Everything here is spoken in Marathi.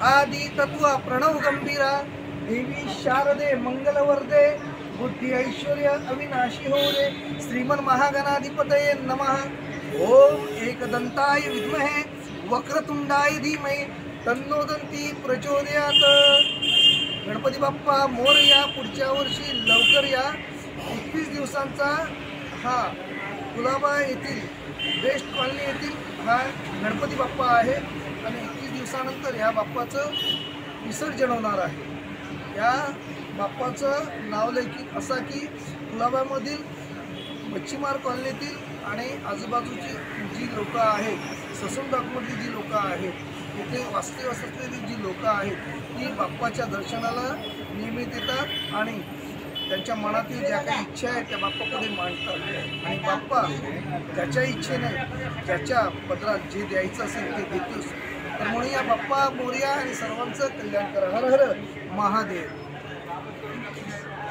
आदि तत्व प्रणव गंभीरा देवी शारदे मंगलवर्धे बुद्धि ऐश्वर्य अविनाशी हो रे श्रीमन महागणाधिपतये नमः। ओम एकदंताय विद्महे वक्रतुंडाय धीमहि तन्नो दंती प्रचोदयात। गणपती बाप्पा मोरया, पुढच्या वर्षी लवकर या। 21 दिवसांचा हा कुलाबा येथील बेस्ट कॉलनी येथील हा गणपती बाप्पा आहे आणि 21 दिवसानंतर या बाप्पाचं विसर्जन होणार आहे। या बाप्पाचं नावलौकिक असा की कुलाब्यामधील मच्छीमार कॉलनीतील आणि आजूबाजूची जी लोकं आहेत, ससून डॉकमधली जी लोकं आहेत, इथे वास्तव्यास असलेली जी लोकं आहेत ती बाप्पाच्या दर्शनाला नियमित येतात आणि त्यांच्या मनातील ज्या काही इच्छा आहेत त्या बाप्पापुढे मांडतात आणि बाप्पा त्याच्या इच्छेने ज्याच्या पदरात जे द्यायचं असेल ते देतोच। तर म्हणून या बाप्पा मोरया आणि सर्वांचं कल्याण करा। हर हर महादेव।